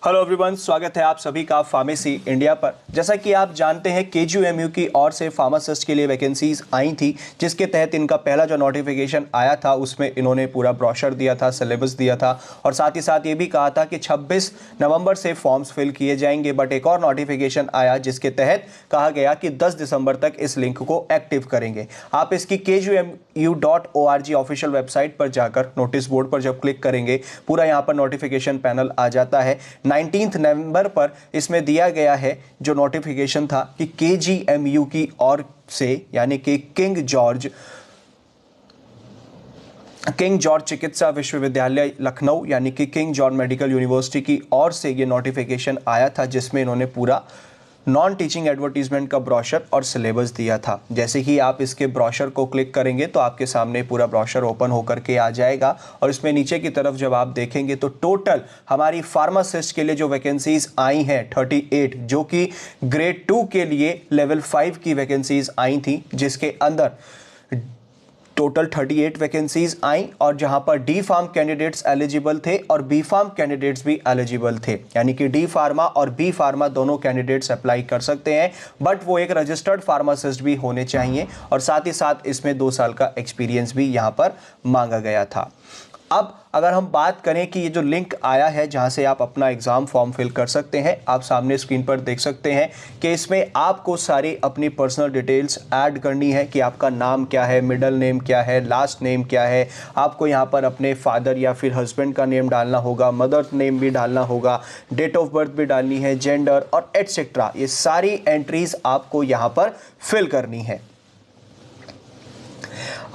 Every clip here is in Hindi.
हेलो एवरीवन, स्वागत है आप सभी का फार्मेसी इंडिया पर। जैसा कि आप जानते हैं केजीएमयू की ओर से फार्मासिस्ट के लिए वैकेंसीज आई थी, जिसके तहत इनका पहला जो नोटिफिकेशन आया था उसमें इन्होंने पूरा ब्रोशर दिया था, सिलेबस दिया था और साथ ही साथ ये भी कहा था कि 26 नवंबर से फॉर्म्स फिल किए जाएंगे। बट एक और नोटिफिकेशन आया जिसके तहत कहा गया कि 10 दिसंबर तक इस लिंक को एक्टिव करेंगे। आप इसकी KGMU.org ऑफिशियल वेबसाइट पर जाकर नोटिस बोर्ड पर जब क्लिक करेंगे, पूरा यहाँ पर नोटिफिकेशन पैनल आ जाता है। 19 नवंबर पर इसमें दिया गया है जो नोटिफिकेशन था कि केजीएमयू की ओर से, यानी कि किंग जॉर्ज चिकित्सा विश्वविद्यालय लखनऊ यानी कि किंग जॉर्ज मेडिकल यूनिवर्सिटी की ओर से ये नोटिफिकेशन आया था, जिसमें इन्होंने पूरा नॉन टीचिंग एडवर्टीजमेंट का ब्रोशर और सिलेबस दिया था। जैसे ही आप इसके ब्रोशर को क्लिक करेंगे तो आपके सामने पूरा ब्रोशर ओपन होकर के आ जाएगा और इसमें नीचे की तरफ जब आप देखेंगे तो टोटल हमारी फार्मासिस्ट के लिए जो वैकेंसीज आई हैं 38, जो कि ग्रेड 2 के लिए लेवल 5 की वैकेंसीज आई थी, जिसके अंदर टोटल 38 वैकेंसीज आई और जहां पर डी फार्म कैंडिडेट्स एलिजिबल थे और बी फार्म कैंडिडेट्स भी एलिजिबल थे, यानी कि डी फार्मा और बी फार्मा दोनों कैंडिडेट्स अप्लाई कर सकते हैं। बट वो एक रजिस्टर्ड फार्मासिस्ट भी होने चाहिए और साथ ही साथ इसमें 2 साल का एक्सपीरियंस भी यहां पर मांगा गया था। अब अगर हम बात करें कि ये जो लिंक आया है जहां से आप अपना एग्ज़ाम फॉर्म फिल कर सकते हैं, आप सामने स्क्रीन पर देख सकते हैं कि इसमें आपको सारी अपनी पर्सनल डिटेल्स ऐड करनी है कि आपका नाम क्या है, मिडिल नेम क्या है, लास्ट नेम क्या है। आपको यहाँ पर अपने फादर या फिर हस्बैंड का नेम डालना होगा, मदर नेम भी डालना होगा, डेट ऑफ बर्थ भी डालनी है, जेंडर और एटसेट्रा। ये सारी एंट्रीज आपको यहाँ पर फिल करनी है।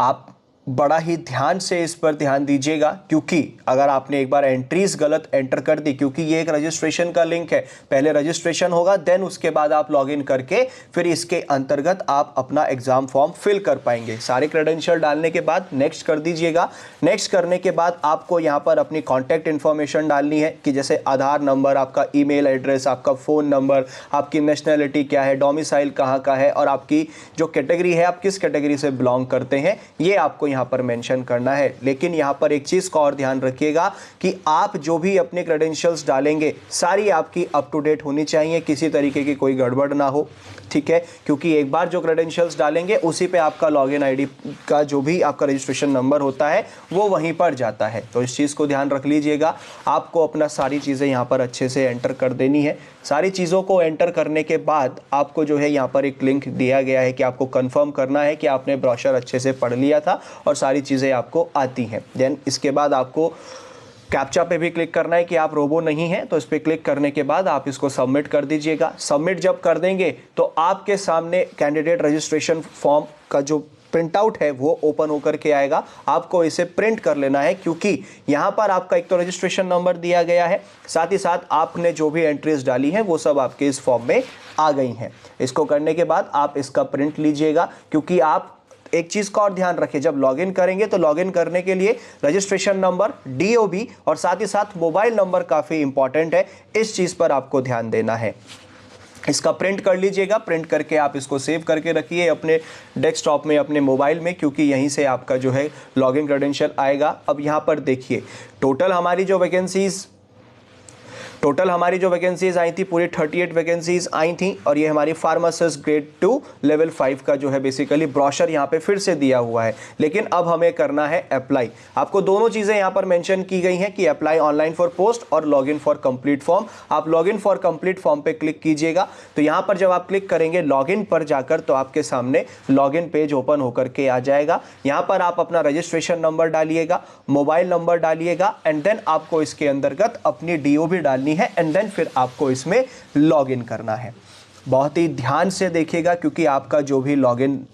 आप बड़ा ही ध्यान से इस पर ध्यान दीजिएगा, क्योंकि अगर आपने एक बार एंट्रीज गलत एंटर कर दी, क्योंकि ये एक रजिस्ट्रेशन का लिंक है, पहले रजिस्ट्रेशन होगा देन उसके बाद आप लॉगिन करके फिर इसके अंतर्गत आप अपना एग्जाम फॉर्म फिल कर पाएंगे। सारे क्रेडेंशियल डालने के बाद नेक्स्ट कर दीजिएगा। नेक्स्ट करने के बाद आपको यहाँ पर अपनी कॉन्टैक्ट इन्फॉर्मेशन डालनी है कि जैसे आधार नंबर, आपका ईमेल एड्रेस, आपका फ़ोन नंबर, आपकी नेशनैलिटी क्या है, डोमिसाइल कहाँ का है और आपकी जो कैटेगरी है, आप किस कैटेगरी से बिलोंग करते हैं, ये आपको यहाँ पर मेंशन करना है। लेकिन यहाँ पर एक चीज़ का और ध्यान रखिएगा कि आप जो भी अपने क्रेडेंशियल्स डालेंगे सारी आपकी अप टू डेट होनी चाहिए, किसी तरीके की कोई गड़बड़ ना हो, ठीक है। क्योंकि एक बार जो क्रेडेंशियल्स डालेंगे उसी पे आपका लॉगिन आईडी का जो भी आपका रजिस्ट्रेशन नंबर होता है वो वहीं पर जाता है। तो इस चीज़ को ध्यान रख लीजिएगा। आपको अपना सारी चीज़ें यहाँ पर अच्छे से एंटर कर देनी है। सारी चीज़ों को एंटर करने के बाद आपको जो है यहाँ पर एक लिंक दिया गया है कि आपको कंफर्म करना है कि आपने ब्रोशर अच्छे से पढ़ लिया था और सारी चीज़ें आपको आती हैं। देन इसके बाद आपको कैप्चा पे भी क्लिक करना है कि आप रोबो नहीं हैं, तो इस पर क्लिक करने के बाद आप इसको सबमिट कर दीजिएगा। सबमिट जब कर देंगे तो आपके सामने कैंडिडेट रजिस्ट्रेशन फॉर्म का जो प्रिंट आउट है वो ओपन होकर के आएगा। आपको इसे प्रिंट कर लेना है, क्योंकि यहाँ पर आपका एक तो रजिस्ट्रेशन नंबर दिया गया है, साथ ही साथ आपने जो भी एंट्रीज डाली हैं वो सब आपके इस फॉर्म में आ गई हैं। इसको करने के बाद आप इसका प्रिंट लीजिएगा, क्योंकि आप एक चीज़ का और ध्यान रखें, जब लॉगिन करेंगे तो लॉगिन करने के लिए रजिस्ट्रेशन नंबर, डीओबी और साथ ही साथ मोबाइल नंबर काफ़ी इंपॉर्टेंट है। इस चीज़ पर आपको ध्यान देना है। इसका प्रिंट कर लीजिएगा। प्रिंट करके आप इसको सेव करके रखिए अपने डेस्कटॉप में, अपने मोबाइल में, क्योंकि यहीं से आपका जो है लॉगिन क्रेडेंशियल आएगा। अब यहाँ पर देखिए टोटल हमारी जो वैकेंसीज आई थी पूरी 38 वैकेंसीज आई थी और ये हमारी फार्मासिस्ट ग्रेड 2 लेवल 5 का जो है बेसिकली ब्रोशर यहाँ पे फिर से दिया हुआ है। लेकिन अब हमें करना है अप्लाई। आपको दोनों चीज़ें यहाँ पर मेंशन की गई हैं कि अप्लाई ऑनलाइन फॉर पोस्ट और लॉगिन फॉर कंप्लीट फॉर्म। आप लॉगिन फॉर कंप्लीट फॉर्म पे क्लिक कीजिएगा। तो यहाँ पर जब आप क्लिक करेंगे लॉगिन पर जाकर तो आपके सामने लॉगिन पेज ओपन होकर के आ जाएगा। यहाँ पर आप अपना रजिस्ट्रेशन नंबर डालिएगा, मोबाइल नंबर डालिएगा एंड देन आपको इसके अंतर्गत अपनी डीओबी डालनी है एंड देन फिर आपको इसमें लॉगिन करना है। बहुत ही ध्यान से देखिएगा, क्योंकि आपका जो भी लॉगिन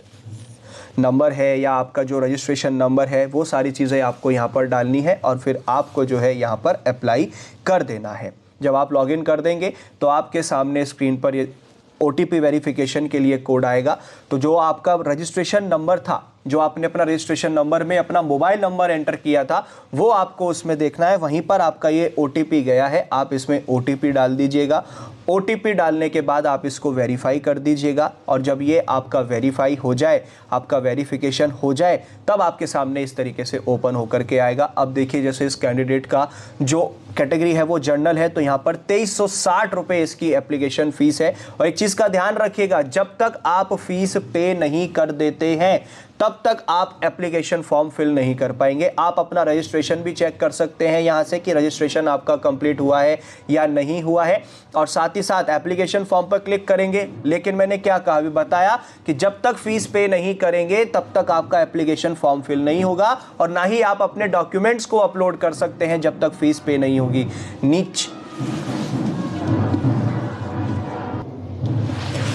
नंबर है या आपका जो रजिस्ट्रेशन नंबर है वो सारी चीज़ें आपको यहाँ पर डालनी है और फिर आपको जो है यहाँ पर अप्लाई कर देना है। जब आप लॉगिन कर देंगे तो आपके सामने स्क्रीन पर ये OTP वेरिफिकेशन के लिए कोड आएगा। तो जो आपका रजिस्ट्रेशन नंबर था जो आपने अपना रजिस्ट्रेशन नंबर में अपना मोबाइल नंबर एंटर किया था वो आपको उसमें देखना है। वहीं पर आपका ये OTP गया है, आप इसमें OTP डाल दीजिएगा। OTP डालने के बाद आप इसको वेरीफाई कर दीजिएगा और जब ये आपका वेरीफाई हो जाए, आपका वेरिफिकेशन हो जाए, तब आपके सामने इस तरीके से ओपन होकर के आएगा। अब देखिए जैसे इस कैंडिडेट का जो कैटेगरी है वो जनरल है, तो यहाँ पर 2360 रुपये इसकी एप्लीकेशन फीस है। और एक चीज़ का ध्यान रखिएगा, जब तक आप फीस पे नहीं कर देते हैं तब तक आप एप्लीकेशन फॉर्म फिल नहीं कर पाएंगे। आप अपना रजिस्ट्रेशन भी चेक कर सकते हैं यहाँ से कि रजिस्ट्रेशन आपका कंप्लीट हुआ है या नहीं हुआ है, और साथ ही साथ एप्लीकेशन फॉर्म पर क्लिक करेंगे। लेकिन मैंने क्या कहा, अभी बताया कि जब तक फीस पे नहीं करेंगे तब तक आपका एप्लीकेशन फॉर्म फिल नहीं होगा और ना ही आप अपने डॉक्यूमेंट्स को अपलोड कर सकते हैं जब तक फीस पे नहीं होगी।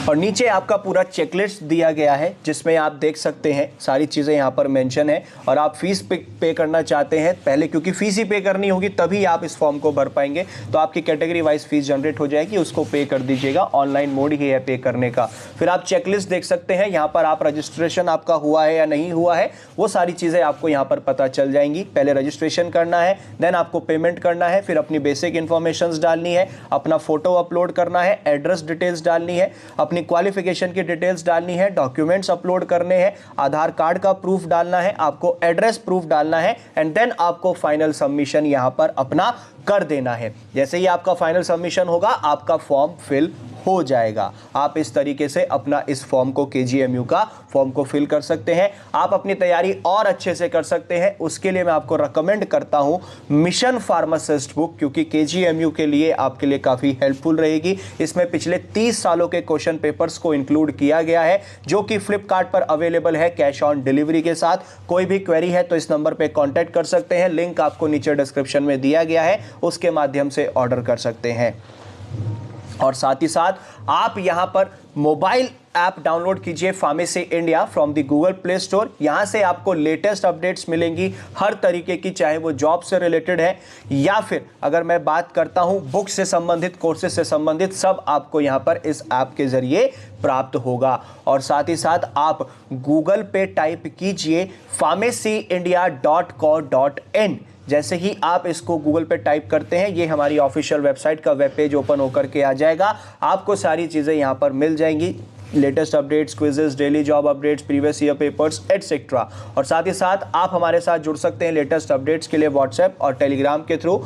नीचे आपका पूरा चेकलिस्ट दिया गया है जिसमें आप देख सकते हैं सारी चीज़ें यहाँ पर मेंशन है। और आप फीस पे करना चाहते हैं पहले, क्योंकि फीस ही पे करनी होगी तभी आप इस फॉर्म को भर पाएंगे। तो आपकी कैटेगरी वाइज फीस जनरेट हो जाएगी, उसको पे कर दीजिएगा। ऑनलाइन मोड ही है पे करने का। फिर आप चेकलिस्ट देख सकते हैं, यहाँ पर आप रजिस्ट्रेशन आपका हुआ है या नहीं हुआ है वो सारी चीज़ें आपको यहाँ पर पता चल जाएंगी। पहले रजिस्ट्रेशन करना है, देन आपको पेमेंट करना है, फिर अपनी बेसिक इन्फॉर्मेशन डालनी है, अपना फोटो अपलोड करना है, एड्रेस डिटेल्स डालनी है, अपनी क्वालिफिकेशन की डिटेल्स डालनी है, डॉक्यूमेंट्स अपलोड करने हैं, आधार कार्ड का प्रूफ डालना है, आपको एड्रेस प्रूफ डालना है, एंड देन आपको फाइनल सबमिशन यहां पर अपना कर देना है। जैसे ही आपका फाइनल सबमिशन होगा आपका फॉर्म फिल हो जाएगा। आप इस तरीके से अपना इस फॉर्म को KGMU का फॉर्म को फिल कर सकते हैं। आप अपनी तैयारी और अच्छे से कर सकते हैं। उसके लिए मैं आपको रेकमेंड करता हूं मिशन फार्मासिस्ट बुक, क्योंकि KGMU के लिए आपके लिए काफ़ी हेल्पफुल रहेगी। इसमें पिछले 30 सालों के क्वेश्चन पेपर्स को इंक्लूड किया गया है जो कि फ्लिपकार्ट पर अवेलेबल है कैश ऑन डिलीवरी के साथ। कोई भी क्वेरी है तो इस नंबर पर कॉन्टैक्ट कर सकते हैं, लिंक आपको नीचे डिस्क्रिप्शन में दिया गया है, उसके माध्यम से ऑर्डर कर सकते हैं। और साथ ही साथ आप यहां पर मोबाइल ऐप डाउनलोड कीजिए pharmacy India from the Google play store. यहां से आपको लेटेस्ट अपडेट्स मिलेंगी हर तरीके की, चाहे वो जॉब से रिलेटेड है या फिर अगर मैं बात करता हूं बुक से संबंधित, कोर्सेज से संबंधित, सब आपको यहां पर इस ऐप के जरिए प्राप्त होगा। और साथ ही साथ आप गूगल पे टाइप कीजिए pharmacyindia.co.in। जैसे ही आप इसको गूगल पे टाइप करते हैं ये हमारी ऑफिशियल वेबसाइट का वेब पेज ओपन होकर के आ जाएगा। आपको सारी चीज़ें यहाँ पर मिल जाएंगी, latest updates, quizzes, daily job updates, previous year papers etcetera. और साथ ही साथ आप हमारे साथ जुड़ सकते हैं लेटेस्ट अपडेट्स के लिए व्हाट्सएप और टेलीग्राम के थ्रू।